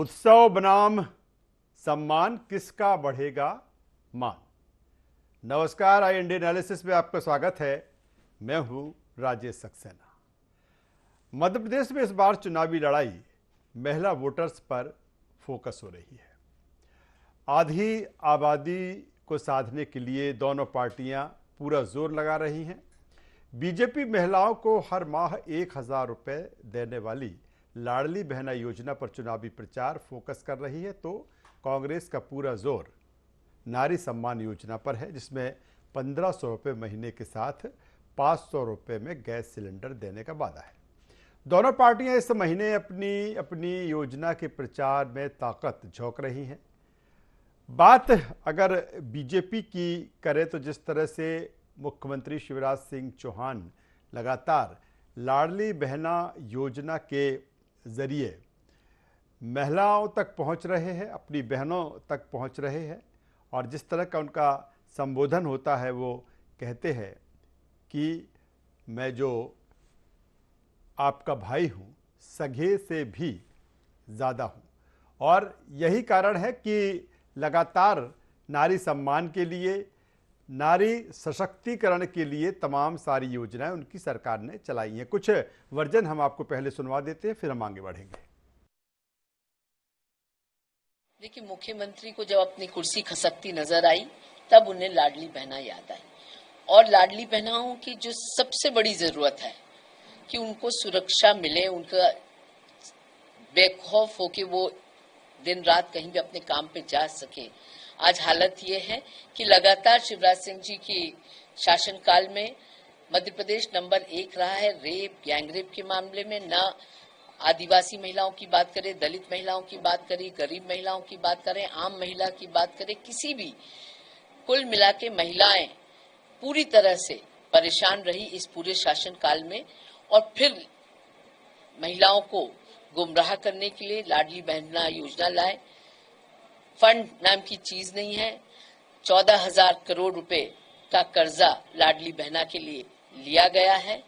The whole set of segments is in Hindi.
उत्सव बनाम सम्मान, किसका बढ़ेगा मान। नमस्कार, आई इंडिया एनालिसिस में आपका स्वागत है। मैं हूं राजेश सक्सेना। मध्य प्रदेश में इस बार चुनावी लड़ाई महिला वोटर्स पर फोकस हो रही है। आधी आबादी को साधने के लिए दोनों पार्टियां पूरा जोर लगा रही हैं। बीजेपी महिलाओं को हर माह 1,000 रुपये देने वाली लाडली बहना योजना पर चुनावी प्रचार फोकस कर रही है, तो कांग्रेस का पूरा जोर नारी सम्मान योजना पर है, जिसमें 1,500 रुपये महीने के साथ 500 रुपये में गैस सिलेंडर देने का वादा है। दोनों पार्टियां इस महीने अपनी अपनी योजना के प्रचार में ताकत झोंक रही हैं। बात अगर बीजेपी की करें तो जिस तरह से मुख्यमंत्री शिवराज सिंह चौहान लगातार लाडली बहना योजना के जरिए महिलाओं तक पहुंच रहे हैं, अपनी बहनों तक पहुंच रहे हैं, और जिस तरह का उनका संबोधन होता है, वो कहते हैं कि मैं जो आपका भाई हूं, सगे से भी ज़्यादा हूं। और यही कारण है कि लगातार नारी सम्मान के लिए, नारी सशक्तिकरण के लिए तमाम सारी योजनाएं उनकी सरकार ने चलाई हैं। कुछ वर्जन हम आपको पहले सुनवा देते हैं, फिर हम आगे बढ़ेंगे। देखिए, मुख्यमंत्री को जब अपनी कुर्सी खसकती नजर आई, तब उन्हें लाडली बहना याद आई। और लाडली बहनाओं की जो सबसे बड़ी जरूरत है कि उनको सुरक्षा मिले, उनका बेखौफ हो कि वो दिन रात कहीं भी अपने काम पे जा सके। आज हालत ये है कि लगातार शिवराज सिंह जी की शासनकाल में मध्य प्रदेश नंबर 1 रहा है रेप, गैंगरेप के मामले में। न आदिवासी महिलाओं की बात करें, दलित महिलाओं की बात करें, गरीब महिलाओं की बात करें, आम महिला की बात करें, किसी भी, कुल मिला के महिलाएं पूरी तरह से परेशान रही इस पूरे शासनकाल में। और फिर महिलाओं को गुमराह करने के लिए लाडली बहना योजना लाए। फंड नाम की चीज नहीं है। 14,000 करोड़ रुपए का कर्जा लाडली बहना के लिए लिया गया है।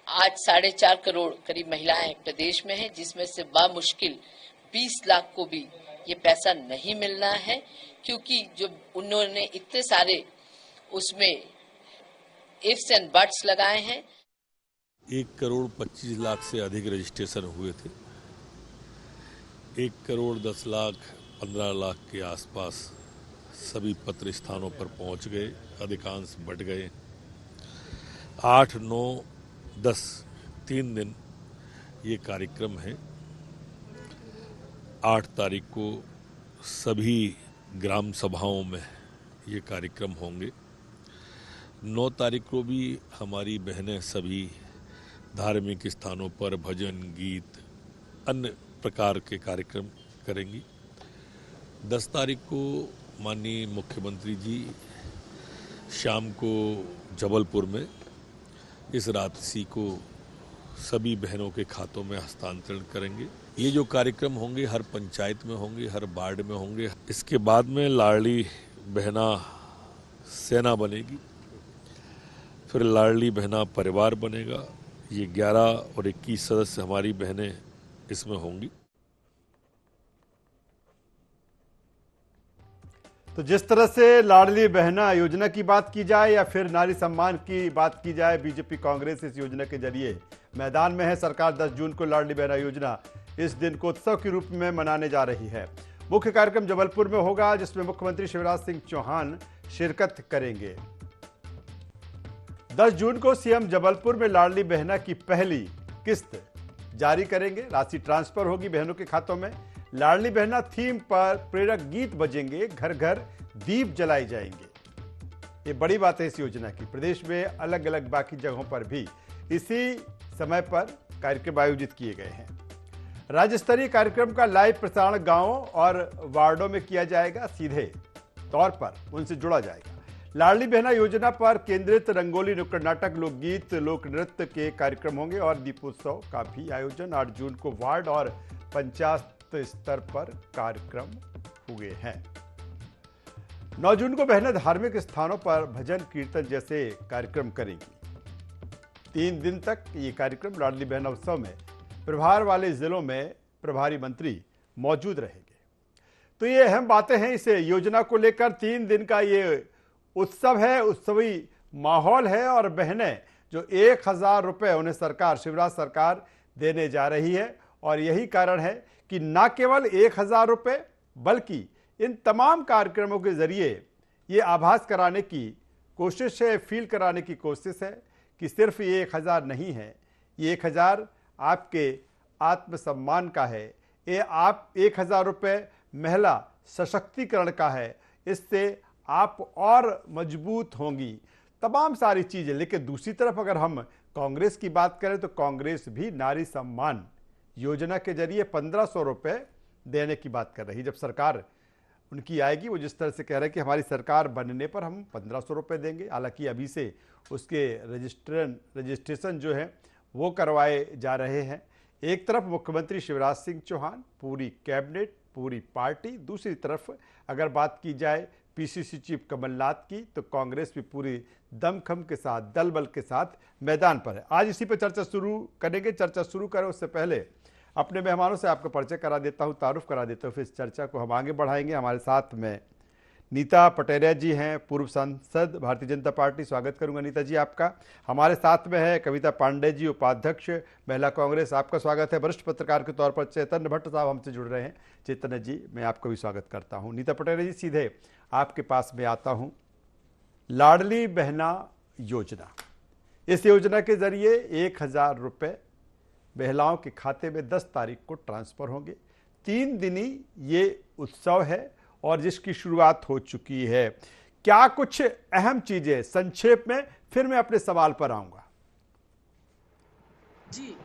आज 4.5 करोड़ करीब महिलाएं प्रदेश में हैं, जिसमें से बामुश्किल 20 लाख को भी ये पैसा नहीं मिलना है, क्योंकि जो उन्होंने इतने सारे उसमें इफ्स एंड बट्स लगाए हैं। 1,25,00,000 से अधिक रजिस्ट्रेशन हुए थे। 1,10,00,000 15 लाख के आसपास सभी पत्र स्थानों पर पहुंच गए, अधिकांश बट गए। 8, 9, 10 3 दिन ये कार्यक्रम है। 8 तारीख को सभी ग्राम सभाओं में ये कार्यक्रम होंगे। 9 तारीख को भी हमारी बहनें सभी धार्मिक स्थानों पर भजन, गीत, अन्य प्रकार के कार्यक्रम करेंगी। 10 तारीख को माननीय मुख्यमंत्री जी शाम को जबलपुर में इस राशि को सभी बहनों के खातों में हस्तांतरण करेंगे। ये जो कार्यक्रम होंगे हर पंचायत में होंगे, हर वार्ड में होंगे। इसके बाद में लाडली बहना सेना बनेगी, फिर लाडली बहना परिवार बनेगा। ये 11 और 21 सदस्य हमारी बहनें इसमें होंगी। तो जिस तरह से लाडली बहना योजना की बात की जाए या फिर नारी सम्मान की बात की जाए, बीजेपी कांग्रेस इस योजना के जरिए मैदान में है। सरकार 10 जून को लाडली बहना योजना इस दिन को उत्सव के रूप में मनाने जा रही है। मुख्य कार्यक्रम जबलपुर में होगा, जिसमें मुख्यमंत्री शिवराज सिंह चौहान शिरकत करेंगे। 10 जून को सीएम जबलपुर में लाडली बहना की पहली किस्त जारी करेंगे। राशि ट्रांसफर होगी बहनों के खातों में। लाडली बहना थीम पर प्रेरक गीत बजेंगे, घर घर दीप जलाए जाएंगे। ये बड़ी बात है इस योजना की। प्रदेश में अलग अलग बाकी जगहों पर भी इसी समय पर कार्यक्रम आयोजित किए गए हैं। राज्य स्तरीय कार्यक्रम का लाइव प्रसारण गांवों और वार्डों में किया जाएगा, सीधे तौर पर उनसे जुड़ा जाएगा। लाडली बहना योजना पर केंद्रित रंगोली, नुक्कड़ नाटक, लोकगीत, लोक नृत्य के कार्यक्रम होंगे और दीपोत्सव का भी आयोजन 8 जून को वार्ड और पंचायत स्तर पर कार्यक्रम हुए हैं। 9 जून को बहनें धार्मिक स्थानों पर भजन कीर्तन जैसे कार्यक्रम करेंगी। 3 दिन तक ये कार्यक्रम लाडली बहना उत्सव में प्रभार वाले जिलों में प्रभारी मंत्री मौजूद रहेंगे। तो ये अहम बातें हैं इस योजना को लेकर। 3 दिन का ये उत्सव है, उत्सवी माहौल है और बहनें जो 1000 रुपये उन्हें सरकार, शिवराज सरकार देने जा रही है। और यही कारण है कि न केवल 1000 रुपये बल्कि इन तमाम कार्यक्रमों के जरिए ये आभास कराने की कोशिश है, फील कराने की कोशिश है कि सिर्फ ये 1000 नहीं है, ये 1000 आपके आत्मसम्मान का है, ये आप 1000 रुपये महिला सशक्तिकरण का है, इससे आप और मजबूत होंगी, तमाम सारी चीज़ें। लेकिन दूसरी तरफ अगर हम कांग्रेस की बात करें तो कांग्रेस भी नारी सम्मान योजना के जरिए 1500 रुपये देने की बात कर रही है। जब सरकार उनकी आएगी, वो जिस तरह से कह रहे हैं कि हमारी सरकार बनने पर हम 1500 रुपये देंगे। हालांकि अभी से उसके रजिस्ट्रेशन जो है वो करवाए जा रहे हैं। एक तरफ मुख्यमंत्री शिवराज सिंह चौहान, पूरी कैबिनेट, पूरी पार्टी, दूसरी तरफ अगर बात की जाए पीसीसी चीफ कमलनाथ की, तो कांग्रेस भी पूरी दमखम के साथ, दल बल के साथ मैदान पर है। आज इसी पर चर्चा शुरू करेंगे। चर्चा शुरू करें उससे पहले अपने मेहमानों से आपको परिचय करा देता हूं, तारुफ करा देता हूं, फिर इस चर्चा को हम आगे बढ़ाएंगे। हमारे साथ में नीता पटेरिया जी हैं, पूर्व सांसद, भारतीय जनता पार्टी। स्वागत करूंगा नीता जी आपका। हमारे साथ में है कविता पांडे जी, उपाध्यक्ष महिला कांग्रेस, आपका स्वागत है। वरिष्ठ पत्रकार के तौर पर चैतन्य भट्ट साहब हमसे जुड़ रहे हैं। चैतन्य जी, मैं आपका भी स्वागत करता हूँ। नीता पटेरिया जी, सीधे आपके पास में आता हूँ। लाडली बहना योजना, इस योजना के जरिए 1000 रुपये महिलाओं के खाते में 10 तारीख को ट्रांसफ़र होंगे। 3 दिनी ये उत्सव है और जिसकी शुरुआत हो चुकी है। क्या कुछ अहम चीजें संक्षेप में, फिर मैं अपने सवाल पर आऊंगा। जी,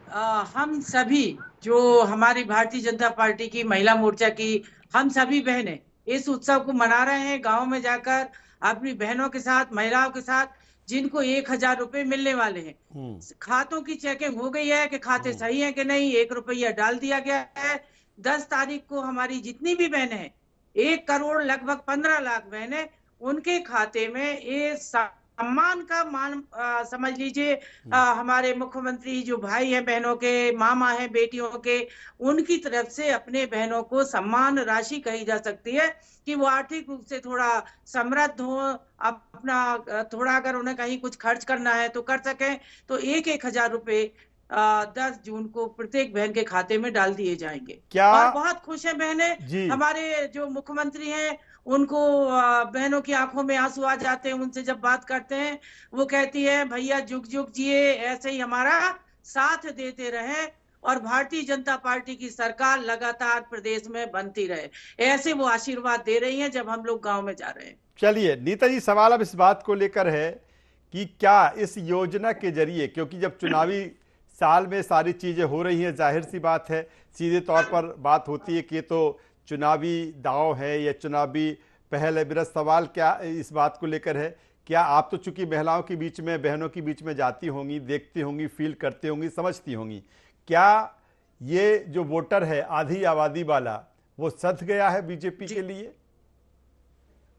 हम सभी जो हमारी भारतीय जनता पार्टी की महिला मोर्चा की हम सभी बहनें इस उत्सव को मना रहे हैं। गांव में जाकर अपनी बहनों के साथ, महिलाओं के साथ, जिनको 1000 रुपए मिलने वाले हैं, खातों की चेकिंग हो गई है कि खाते सही है कि नहीं, 1 रुपया डाल दिया गया है। 10 तारीख को हमारी जितनी भी बहनें हैं, 1 करोड़ लगभग 15 लाख बहनें, उनके खाते में ये सम्मान का मान समझ लीजिए। हमारे मुख्यमंत्री जो भाई हैं, बहनों के मामा हैं, बेटियों के, उनकी तरफ से अपने बहनों को सम्मान राशि कही जा सकती है कि वो आर्थिक रूप से थोड़ा समृद्ध हो, अपना थोड़ा अगर उन्हें कहीं कुछ खर्च करना है तो कर सकें। तो 1000 रुपए 10 जून को प्रत्येक बहन के खाते में डाल दिए जाएंगे। क्या और बहुत खुश हैं बहनें। हमारे जो मुख्यमंत्री हैं, उनको बहनों की आंखों में आंसू आ जाते हैं। उनसे जब बात करते हैं, वो कहती है भैया जुग जुग जिए, ऐसे ही हमारा साथ देते रहे और भारतीय जनता पार्टी की सरकार लगातार प्रदेश में बनती रहे, ऐसे वो आशीर्वाद दे रही हैं जब हम लोग गांव में जा रहे हैं। चलिए नीता जी, सवाल अब इस बात को लेकर है कि क्या इस योजना के जरिए, क्योंकि जब चुनावी साल में सारी चीजें हो रही हैं, जाहिर सी बात है, सीधे तौर पर बात होती है कि ये तो चुनावी दांव है या चुनावी पहल है। मेरा सवाल क्या इस बात को लेकर है, क्या आप तो चूंकि महिलाओं के बीच में, बहनों के बीच में जाती होंगी, देखती होंगी, फील करती होंगी, समझती होंगी, क्या ये जो वोटर है आधी आबादी वाला, वो सध गया है बीजेपी के लिए?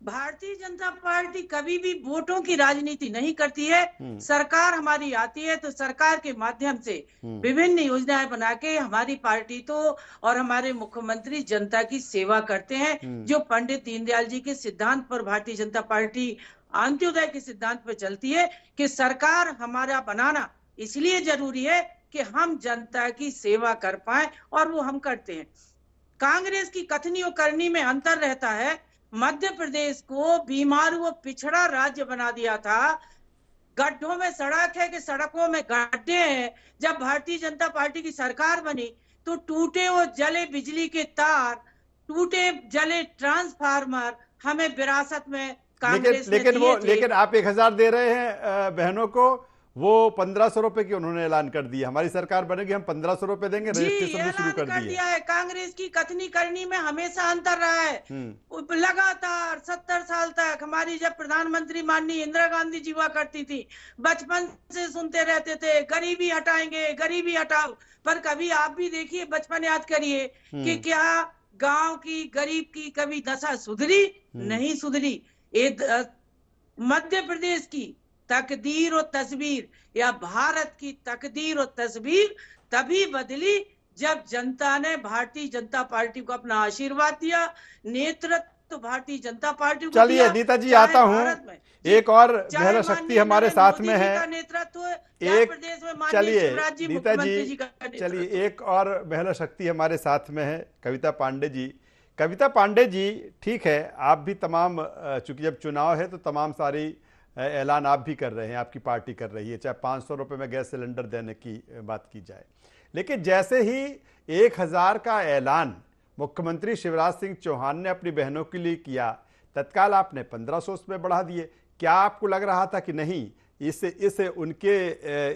भारतीय जनता पार्टी कभी भी वोटों की राजनीति नहीं करती है। सरकार हमारी आती है तो सरकार के माध्यम से विभिन्न योजनाएं बना के हमारी पार्टी तो और हमारे मुख्यमंत्री जनता की सेवा करते हैं। जो पंडित दीनदयाल जी के सिद्धांत पर भारतीय जनता पार्टी अंत्योदय के सिद्धांत पर चलती है कि सरकार हमारा बनाना इसलिए जरूरी है कि हम जनता की सेवा कर पाए, और वो हम करते हैं। कांग्रेस की कथनी और करनी में अंतर रहता है। मध्य प्रदेश को बीमार व पिछड़ा राज्य बना दिया था। गड्ढों में सड़क है कि सड़कों में गड्ढे हैं। जब भारतीय जनता पार्टी की सरकार बनी तो टूटे और जले बिजली के तार, टूटे जले ट्रांसफार्मर हमें विरासत में कांग्रेस ने दिए थे। लेकिन आप 1000 दे रहे हैं बहनों को, वो 1500 रुपए की उन्होंने ऐलान कर दिया। हमारी सरकार बनेगी, हम 1500 रुपए देंगे, रजिस्ट्रेशन भी शुरू कर दिया है। कांग्रेस की कथनी करनी में हमेशा अंतर रहा है। लगातार 70 साल तक हमारी जब प्रधानमंत्री माननीय इंदिरा गांधी जी हुआ करती थी, बचपन से सुनते रहते थे गरीबी हटाएंगे, गरीबी हटाओ। पर कभी आप भी देखिए, बचपन याद करिए कि क्या गांव की गरीब की कभी दशा सुधरी? नहीं सुधरी। मध्य प्रदेश की तकदीर और तस्वीर या भारत की तकदीर और तस्वीर तभी बदली जब जनता ने भारतीय जनता पार्टी को अपना आशीर्वाद दिया, नेतृत्व तो भारतीय जनता पार्टी को चलिए दिया। नीता जी, चाहे आता हूं, भारत में एक और चाहे महिला शक्ति माननीय हमारे नरेंद्र साथ मोदी में जी है। का नेतृत्व है, चाहे एक प्रदेश में माननीय चलिए शिवराज जी नीता मुख्यमंत्री जी जी, का नेतृत्व। चलिए एक और महिला शक्ति हमारे साथ में है, कविता पांडे जी। कविता पांडे जी, ठीक है, आप भी तमाम चूंकि जब चुनाव है तो तमाम सारी ऐलान आप भी कर रहे हैं, आपकी पार्टी कर रही है, चाहे 500 रुपये में गैस सिलेंडर देने की बात की जाए, लेकिन जैसे ही 1000 का ऐलान मुख्यमंत्री शिवराज सिंह चौहान ने अपनी बहनों के लिए किया, तत्काल आपने 1500 उसमें बढ़ा दिए। क्या आपको लग रहा था कि नहीं, इस उनके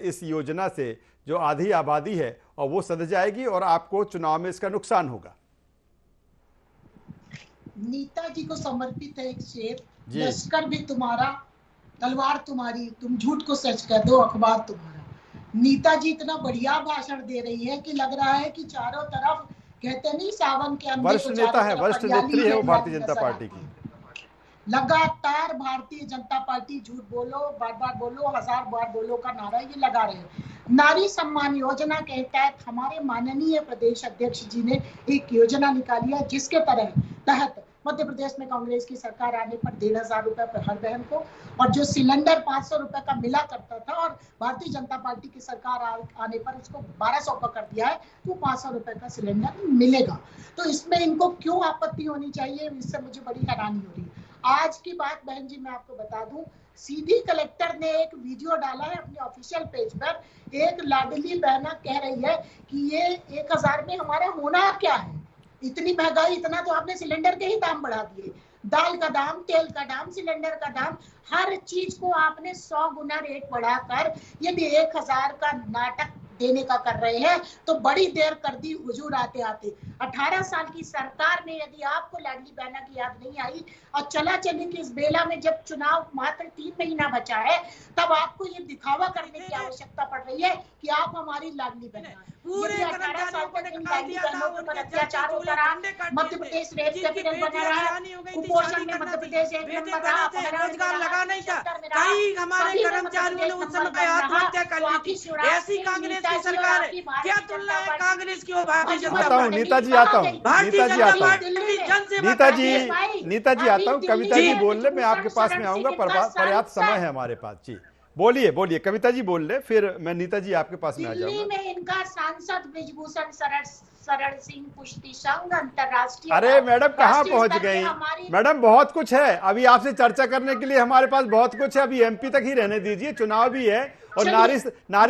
इस योजना से जो आधी आबादी है और वो सध जाएगी और आपको चुनाव में इसका नुकसान होगा? नीता जी को समर्पित है एक शेर, जी। लश्कर भी तुम्हारा, तलवार तुम्हारी, तुम झूठ को सच कह दो, अखबार तुम्हारा। नीता जी इतना बढ़िया भाषण दे रही है कि लग रहा है कि चारों तरफ, कहते नहीं सावन के अंधे वरिष्ठ को नेता है, चारों वरिष्ठ तरफ हरियाली नेत्री है वो ही भारतीय हरियाली जनता नजर पार्टी आती की। है। लगातार भारतीय जनता पार्टी झूठ बोलो, बार बार बोलो, 1000 बार बोलो का नारा ये लगा रहे हैं। नारी सम्मान योजना के तहत हमारे माननीय प्रदेश अध्यक्ष जी ने एक योजना निकाली है, जिसके तहत मध्य प्रदेश में कांग्रेस की सरकार आने पर 1500 रुपए पर हर बहन को, और जो सिलेंडर 500 रुपए का मिला करता था और भारतीय जनता पार्टी की सरकार आने पर उसको 1200 का कर दिया है, तो 500 रुपए का सिलेंडर मिलेगा। तो इसमें इनको क्यों आपत्ति होनी चाहिए, इससे मुझे बड़ी हैरानी हो रही है। आज की बात बहन जी मैं आपको बता दूं, सीधी कलेक्टर ने एक वीडियो डाला है अपने ऑफिशियल पेज पर। एक लाडली बहना कह रही है कि ये 1000 में हमारा होना क्या है, इतनी महंगाई, इतना तो आपने सिलेंडर के ही दाम बढ़ा दिए, दाल का दाम, तेल का दाम, सिलेंडर का दाम, हर चीज को आपने 100 गुना रेट बढ़ाकर यदि 1000 का नाटक देने का कर रहे हैं तो बड़ी देर कर दी हुजूर आते आते। 18 साल की सरकार में यदि आपको लाडली बहना की याद नहीं आई और चला चली कि इस बेला में जब चुनाव मात्र 3 महीना बचा है, तब आपको ये दिखावा करने की आवश्यकता पड़ रही है कि आप हमारी लाडली बहना है। पूरे 18 साल तक इन लाडली बहनों के ऊपर अत्याचार होता रहा, मध्य प्रदेश रेप कैपिटल बना रहा, कुपोषण में मध्य प्रदेश एक नंबर रहा, रोजगार लगा नहीं था, कई हमारे कर्मचारियों ने उस समय आत्महत्या कर ली थी। ऐसी कांग्रेस की सरकार है, क्या तुलना है कांग्रेस की और भारतीय जनता आता हूँ पार्टी? नीता जी, आता हूँ भारतीय नीता जी, जनता आता हूँ पार्टी जनसेवा नीता करती है। जी, नीता जी आता हूँ। कविता जी बोल ले, मैं आपके पास में आऊंगा, पर्याप्त समय है हमारे पास। जी बोलिए, बोलिए कविता जी बोल ले, फिर मैं नीता जी आपके पास में आ दिल्ली जाऊंगा। में इनका सांसद ब्रिजभूषण शरण सिंह पुष्टि संघ अंतरराष्ट्रीय, अरे मैडम कहाँ पहुंच गई मैडम? बहुत कुछ है अभी आपसे चर्चा करने के लिए, हमारे पास बहुत कुछ है। अभी एमपी तक ही रहने दीजिए, चुनाव भी है और नारी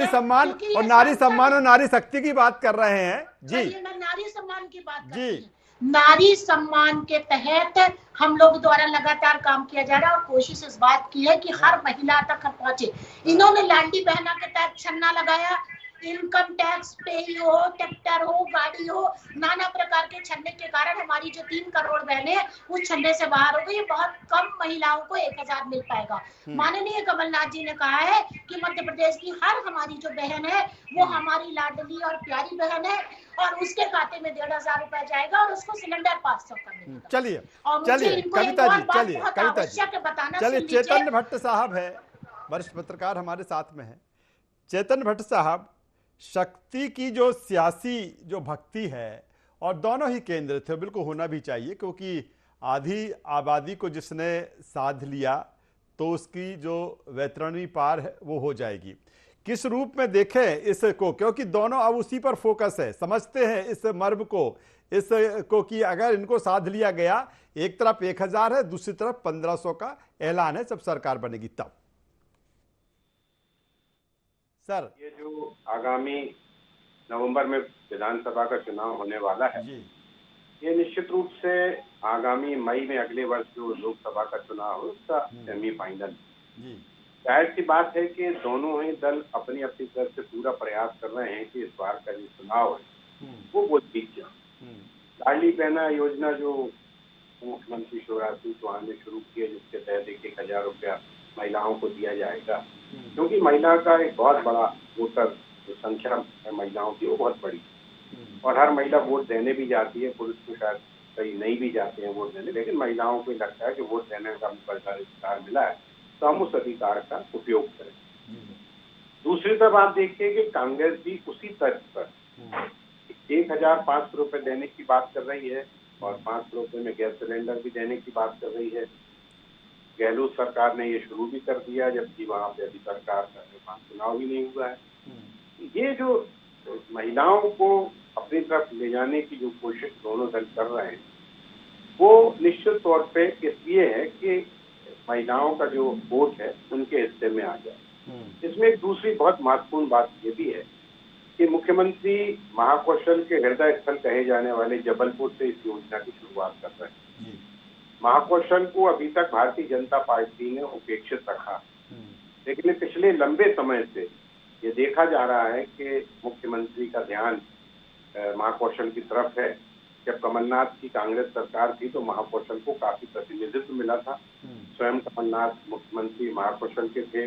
सम्मान और नारी शक्ति की बात कर रहे हैं। जी मैं नारी सम्मान की बात जी, नारी सम्मान के तहत हम लोग द्वारा लगातार काम किया जा रहा है और कोशिश इस बात की है कि हर महिला तक हम पहुंचे। इन्होंने लाडली बहना के तहत छन्ना लगाया, इनकम टैक्स पे ही हो, ट्रैक्टर हो, गाड़ी हो, नाना प्रकार के छन्ने के कारण हमारी जो 3 करोड़ बहनें उस छन्ने से बाहर हो गई। बहुत कम महिलाओं को 1000 मिल पाएगा। माननीय कमलनाथ जी ने कहा है कि मध्य प्रदेश की हर हमारी जो बहन है वो हमारी लाडली और प्यारी बहन है और उसके खाते में 1500 रुपए जाएगा और उसको सिलेंडर 500 का मिलेगा। चलिए चलिए कविता जी, चलिए कविता जी, चलिए चैतन्य भट्ट साहब है, वरिष्ठ पत्रकार हमारे साथ में है। चैतन्य भट्ट साहब, शक्ति की जो सियासी जो भक्ति है, और दोनों ही केंद्र थे, बिल्कुल होना भी चाहिए, क्योंकि आधी आबादी को जिसने साध लिया तो उसकी जो वैतरणी पार है वो हो जाएगी। किस रूप में देखें इसको, क्योंकि दोनों अब उसी पर फोकस है, समझते हैं इस मर्म को, इसको कि अगर इनको साध लिया गया, एक तरफ 1000 है, दूसरी तरफ 1500 का ऐलान है, जब सरकार बनेगी तब। सर, ये जो आगामी नवंबर में विधानसभा का चुनाव होने वाला है, ये निश्चित रूप से आगामी मई में अगले वर्ष जो लोकसभा का चुनाव है उसका सेमीफाइनल। जाहिर सी बात है कि दोनों ही दल अपनी अपनी तरफ से पूरा प्रयास कर रहे हैं कि इस बार का जो चुनाव है वो जीत जाए। लाडली बहना योजना जो मुख्यमंत्री शिवराज सिंह चौहान ने शुरू की है, जिसके तहत 1000 रुपया महिलाओं को दिया जाएगा, क्योंकि महिला का एक बहुत बड़ा वोटर जो संख्या है महिलाओं की वो बहुत बड़ी, और हर महिला वोट देने भी जाती है। पुरुष को शायद कई नहीं भी जाते हैं वोट देने, लेकिन महिलाओं को लगता है कि वोट देने का हमको अधिकार मिला है तो हम उस अधिकार का उपयोग करें। दूसरी तरफ आप देखिए कि कांग्रेस भी उसी तर्ज पर 1,500 रुपए देने की बात कर रही है और 500 रुपए में गैस सिलेंडर भी देने की बात कर रही है। गहलोत सरकार ने ये शुरू भी कर दिया, जबकि वहां पे अभी सरकार का चुनाव भी नहीं हुआ है। ये जो महिलाओं को अपनी तरफ ले जाने की जो कोशिश दोनों दल कर रहे हैं, वो निश्चित तौर पे इसलिए है कि महिलाओं का जो वोट है उनके हिस्से में आ जाए। इसमें एक दूसरी बहुत महत्वपूर्ण बात ये भी है कि मुख्यमंत्री महाकौशल के हृदय स्थल कहे जाने वाले जबलपुर से इस योजना की शुरुआत कर रहे हैं। महाकौशल को अभी तक भारतीय जनता पार्टी ने उपेक्षित रखा, लेकिन पिछले लंबे समय से ये देखा जा रहा है कि मुख्यमंत्री का ध्यान महाकौशल की तरफ है। जब कमलनाथ की कांग्रेस सरकार थी तो महाकौशल को काफी प्रतिनिधित्व मिला था। स्वयं कमलनाथ मुख्यमंत्री महाकौशल के थे,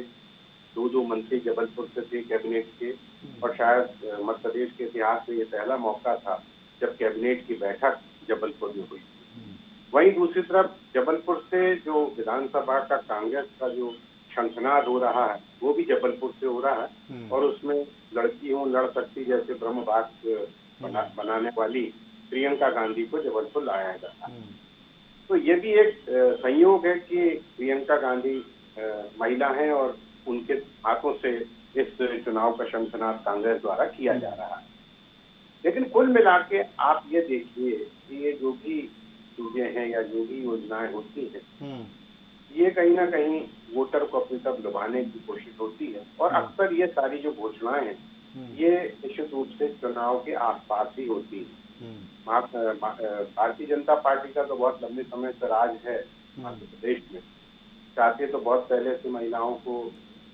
दो मंत्री जबलपुर से थे कैबिनेट के, और शायद मध्य प्रदेश के इतिहास में ये पहला मौका था जब कैबिनेट की बैठक जबलपुर में हुई। वहीं दूसरी तरफ जबलपुर से जो विधानसभा का कांग्रेस का जो शंखनाद हो रहा है वो भी जबलपुर से हो रहा है, और उसमें लड़की हूँ लड़ सकती जैसे ब्रह्म बात बनाने वाली प्रियंका गांधी को जबलपुर लाया जाता है। तो ये भी एक संयोग है कि प्रियंका गांधी महिला हैं और उनके हाथों से इस चुनाव का शंखनाद कांग्रेस द्वारा किया जा रहा है। लेकिन कुल मिला के आप ये देखिए कि ये जो भी चीजें हैं या जो भी योजनाएं होती हैं, ये कहीं ना कहीं वोटर को अपनी तरफ लुभाने की कोशिश होती है, और अक्सर ये सारी जो घोषणाएं हैं ये निश्चित रूप से चुनाव के आसपास ही होती है। भारतीय जनता पार्टी का तो बहुत लंबे समय से राज है मध्य प्रदेश में। चाहते तो बहुत पहले से महिलाओं को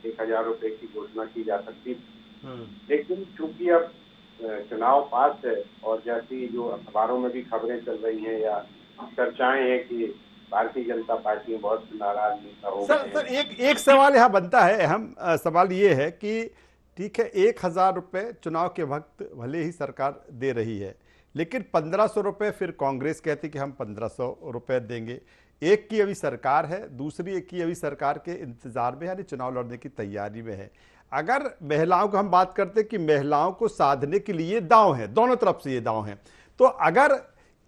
1,000 रुपए की घोषणा की जा सकती थी, लेकिन चूंकि अब चुनाव पास है और जैसी जो अखबारों में भी खबरें चल रही हैं या चर्चाएं हैं कि भारतीय जनता पार्टी में बहुत नाराज नेता हो गए हैं। सर एक सवाल यहाँ बनता है, अहम सवाल ये है कि ठीक है 1,000 रुपए चुनाव के वक्त भले ही सरकार दे रही है, लेकिन 1,500 रुपए फिर कांग्रेस कहती कि हम 1,500 रुपए देंगे। एक की अभी सरकार है, दूसरी एक की अभी सरकार के इंतजार में, यानी चुनाव लड़ने की तैयारी में है। अगर महिलाओं को हम बात करते कि महिलाओं को साधने के लिए दांव है, दोनों तरफ से ये दांव है, तो अगर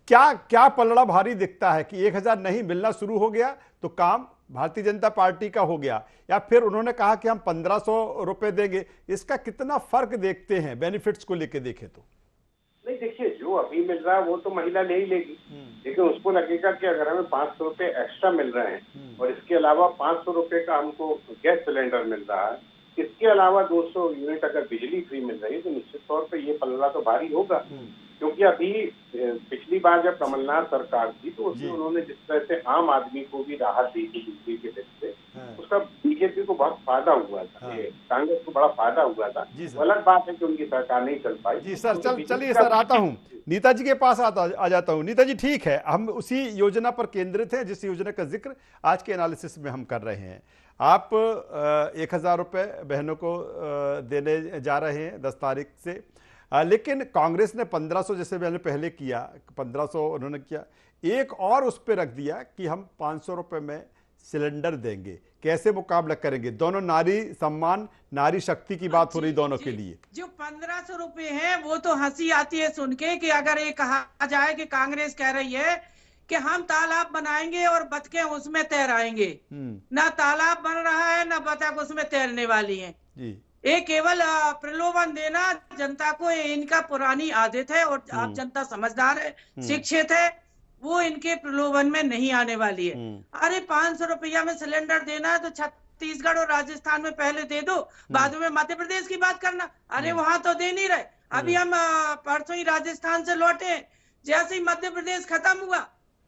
क्या पलड़ा भारी दिखता है कि 1,000 नहीं मिलना शुरू हो गया तो काम भारतीय जनता पार्टी का हो गया, या फिर उन्होंने कहा कि हम 1,500 रुपए देंगे, इसका कितना फर्क देखते हैं बेनिफिट्स को लेके देखें तो? नहीं, देखिए जो अभी मिल रहा है वो तो महिला ले ही लेगी, लेकिन उसको लगेगा कि अगर हमें 500 रुपए एक्स्ट्रा मिल रहे हैं और इसके अलावा 500 रुपए का हमको गैस सिलेंडर मिल रहा है, इसके अलावा 200 यूनिट अगर बिजली फ्री मिल रही है, तो निश्चित तौर पर ये पलड़ा तो भारी होगा। क्योंकि अभी पिछली बार जब कमलनाथ सरकार थी तो उसमें उन्होंने जिस तरह से आम आदमी को भी राहत दी थी बिजली के रेट से, उसका बीजेपी को बहुत फायदा हुआ था, कांग्रेस को बड़ा फायदा हुआ था। अलग बात है कि उनकी सरकार नहीं चल पाई। जी सर, चलिए सर, आता हूँ नीता जी के पास आ जाता हूँ। नीता जी, ठीक है, हम उसी योजना पर केंद्रित हैं जिस योजना का जिक्र आज के एनालिसिस में हम कर रहे हैं। आप 1,000 रुपए बहनों को देने जा रहे हैं 10 तारीख से, लेकिन कांग्रेस ने 1,500 जैसे मैंने पहले किया, 1,500 उन्होंने किया, एक और उस पर रख दिया कि हम 500 रुपए में सिलेंडर देंगे। कैसे मुकाबला करेंगे? दोनों नारी सम्मान, नारी शक्ति की बात हो रही दोनों के लिए। जो 1,500 रुपए है वो तो हंसी आती है सुन के कि अगर ये कहा जाए कि कांग्रेस कह रही है कि हम तालाब बनाएंगे और बतखें उसमें तैराएंगे, ना तालाब बन रहा है ना बतख उसमें तैरने वाली है। ये केवल प्रलोभन देना जनता को, इनका पुरानी आदत है, और आप जनता समझदार है, शिक्षित है, वो इनके प्रलोभन में नहीं आने वाली है। अरे 500 रुपया में सिलेंडर देना है तो छत्तीसगढ़ और राजस्थान में पहले दे दो, बाद में मध्य प्रदेश की बात करना। अरे वहां तो दे नहीं रहे। अभी हम परसों ही राजस्थान से लौटे, जैसे ही मध्य प्रदेश खत्म हुआ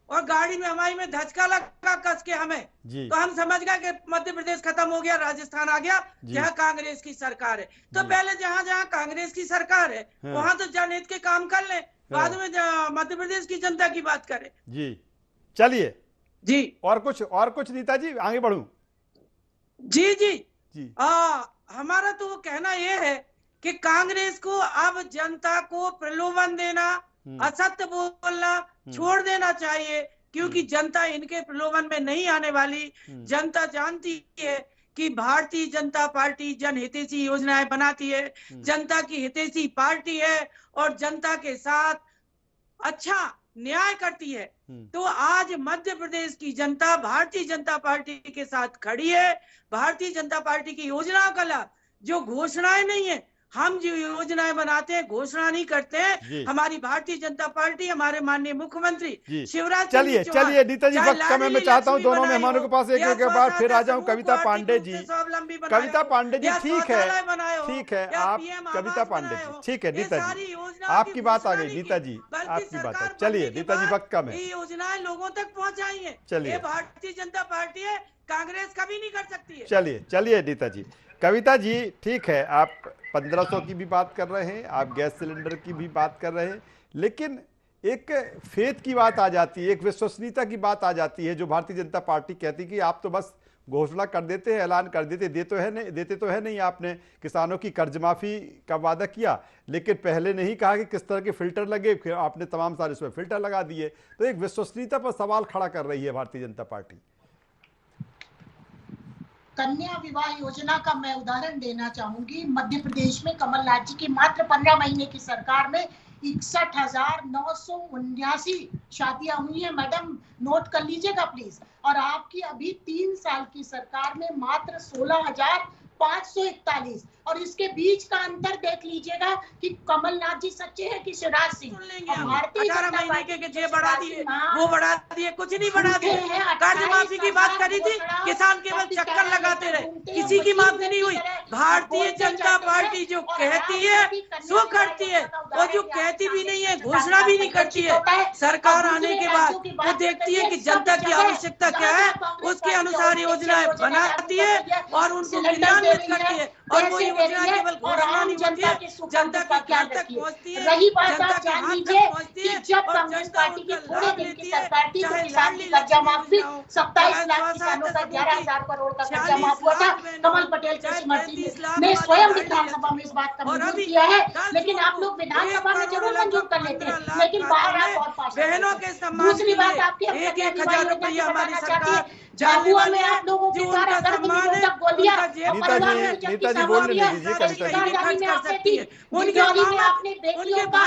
और गाड़ी में हमारी में धचका लगा कस के हमें, तो हम समझ गए कि मध्य प्रदेश खत्म हो गया, राजस्थान आ गया जहाँ कांग्रेस की सरकार है। तो पहले जहाँ जहाँ कांग्रेस की सरकार है वहां तो जनहित के काम कर ले, बाद में मध्य प्रदेश की जनता की बात करें। जी चलिए जी, और कुछ नीता जी, आगे बढ़ूं? जी जी जी, हमारा तो कहना यह है कि कांग्रेस को अब जनता को प्रलोभन देना, असत्य बोलना छोड़ देना चाहिए, क्योंकि जनता इनके प्रलोभन में नहीं आने वाली। जनता जानती है कि भारतीय जनता पार्टी जनहितैषी योजनाएं बनाती है, जनता की हितैषी पार्टी है और जनता के साथ अच्छा न्याय करती है। तो आज मध्य प्रदेश की जनता भारतीय जनता पार्टी के साथ खड़ी है। भारतीय जनता पार्टी की योजनाओं का लाभ, जो घोषणाएं नहीं है, हम जो योजनाएं बनाते हैं घोषणा नहीं करते हैं। हमारी भारतीय जनता पार्टी, हमारे माननीय मुख्यमंत्री शिवराज चलिए चलिए नीता जी, वक्त कम है, मैं चाहता हूं दोनों मेहमानों के पास एक के बाद फिर आ जाऊं। कविता पांडे जी, कविता पांडे जी, ठीक है आप, कविता पांडे जी, ठीक है नीता जी, आपकी बात आ गई नीता जी, आपकी बात है। चलिए नीता जी, वक्त कम है, ये योजनाएं लोगों तक पहुंचाई है। चलिए, भारतीय जनता पार्टी है, कांग्रेस कभी नहीं कर सकती है। चलिए नीता जी। कविता जी, ठीक है, आप 1500 की भी बात कर रहे हैं, आप गैस सिलेंडर की भी बात कर रहे हैं, लेकिन एक फेथ की बात आ जाती है, एक विश्वसनीयता की बात आ जाती है, जो भारतीय जनता पार्टी कहती है कि आप तो बस घोषणा कर देते हैं, ऐलान कर देते, देते तो है नहीं। आपने किसानों की कर्ज माफी का वादा किया, लेकिन पहले नहीं कहा कि किस तरह के फिल्टर लगे, फिर आपने तमाम सारे इसमें फिल्टर लगा दिए। तो एक विश्वसनीयता पर सवाल खड़ा कर रही है भारतीय जनता पार्टी। कन्या विवाह योजना का मैं उदाहरण देना चाहूंगी। मध्य प्रदेश में कमलनाथ जी की मात्र 15 महीने की सरकार में 61,979 शादियां हुई है। मैडम नोट कर लीजिएगा प्लीज। और आपकी अभी 3 साल की सरकार में मात्र 16,541। और इसके बीच का अंतर देख लीजिएगा कि कमलनाथ जी सच्चे हैं कि शिवराज सिंह। भारतीय जनता पार्टी के जे बढ़ा दिए, वो बढ़ा दिए, कुछ नहीं बढ़ा दिए। कर्ज माफी की बात करी थी, किसान केवल चक्कर लगाते रहे, किसी की माफी नहीं हुई। भारतीय जनता पार्टी जो कहती है वो करती है, और जो कहती भी नहीं है, घोषणा भी नहीं करती है। सरकार आने के बाद वो देखती है कि जनता की आवश्यकता क्या है, उसके अनुसार योजनाएं बनाती है और उनको क्रियान्वित करती है। और वो योजना केवल घोषणा नहीं होती है, जनता के घर तक पहुंचती है। रही बात, आप जान लीजिए कि जब कांग्रेस पार्टी की थोड़े दिन की सरकार थी तो किसान की कर्जा माफी 27 लाख किसानों का 11,000 करोड़ का कर्जा माफ हुआ था। कमल पटेल कृषि मंत्री ने स्वयं विधानसभा में इस बात का मंजूर किया है। लेकिन आप लोग विधानसभा में जरूर मंजूर कर लेते हैं, लेकिन बाहर आप और पास। दूसरी बात, आपकी 1,000 रुपया हमारी सरकार झाबुआ में आप लोगों के द्वारा गर्भ निरोधक गोलियां नीता जी बोलने दीजिए। कविता जी, आपने बेटियों का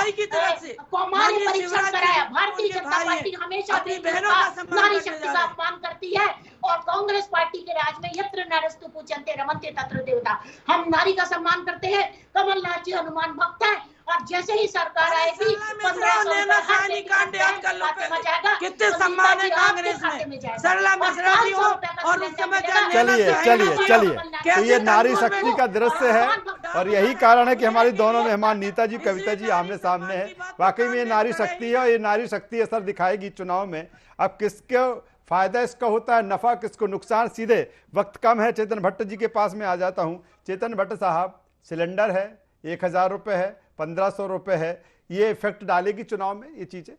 कौमार्य परीक्षण कराया। भारतीय जनता पार्टी हमेशा नारी शक्ति का अपमान करती है और कांग्रेस पार्टी के राज में यत्र नरस्तु पूजन्ते रमन्ते तत्र देवता। हम नारी का सम्मान करते हैं। कमलनाथ जी हनुमान भक्त है और जैसे ही सरकार आएगी 1500 कितने सम्मान है कांग्रेस में, सरला मिश्रा जी हो और उस समय चलिए तो ये नारी शक्ति का दृश्य है और यही कारण है कि हमारी दोनों मेहमान नीता जी, कविता जी आमने सामने है। वाकई में ये नारी शक्ति है और ये नारी शक्ति असर दिखाएगी चुनाव में। अब किसको फायदा इसका होता है, नफा किसको नुकसान, सीधे वक्त कम है, चेतन भट्ट जी के पास में आ जाता हूं। चेतन भट्ट साहब, सिलेंडर है 1,000 रुपए है, 1,500 रुपए है, ये इफेक्ट डालेगी चुनाव में ये चीजें?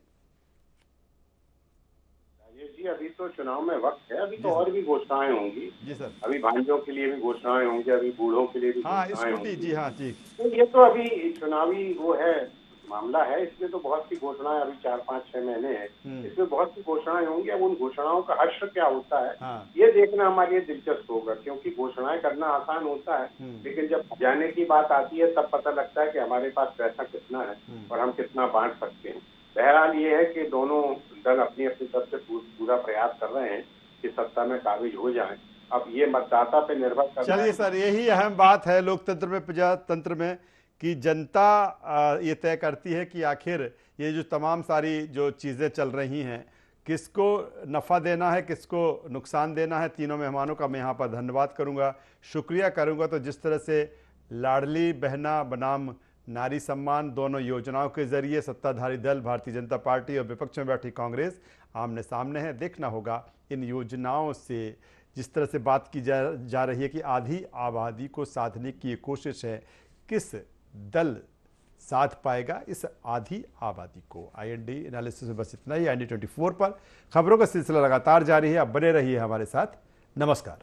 जी अभी तो चुनाव में वक्त है, अभी तो और भी घोषणाएं होंगी। जी सर, अभी भाइयों के लिए भी घोषणाएं होंगी, अभी बूढ़ों के लिए भी घोषणाएं होंगी। जी हाँ जी, तो ये तो अभी चुनावी वो है, मामला है, इसमें तो बहुत सी घोषणाएं अभी 4, 5, 6 महीने हैं, इसमें बहुत सी घोषणाएं होंगी। अब उन घोषणाओं का हश्र क्या होता है ये देखना हमारे लिए दिलचस्प होगा, क्योंकि घोषणाएं करना आसान होता है, लेकिन जब जाने की बात आती है तब पता लगता है कि हमारे पास पैसा कितना है और हम कितना बांट सकते हैं। बहरहाल ये है कि दोनों दल अपनी अपनी तरफ से पूरा प्रयास कर रहे हैं कि सत्ता में काबिज हो जाएं। अब ये मतदाता पे निर्भर करता है। चलिए सर, यही अहम बात है लोकतंत्र में, प्रजातंत्र में, कि जनता ये तय करती है कि आखिर ये जो तमाम सारी जो चीज़ें चल रही हैं किसको नफ़ा देना है, किसको नुकसान देना है। तीनों मेहमानों का मैं यहाँ पर धन्यवाद करूँगा, शुक्रिया करूँगा। तो जिस तरह से लाडली बहना बनाम नारी सम्मान दोनों योजनाओं के जरिए सत्ताधारी दल भारतीय जनता पार्टी और विपक्ष में बैठी कांग्रेस आमने सामने है। देखना होगा इन योजनाओं से जिस तरह से बात की जा रही है कि आधी आबादी को साधने की ये कोशिश है, किस दल साध पाएगा इस आधी आबादी को। IND एनालिसिस में बस इतना ही। IND 24 पर खबरों का सिलसिला लगातार जारी है, अब बने रहिए हमारे साथ। नमस्कार।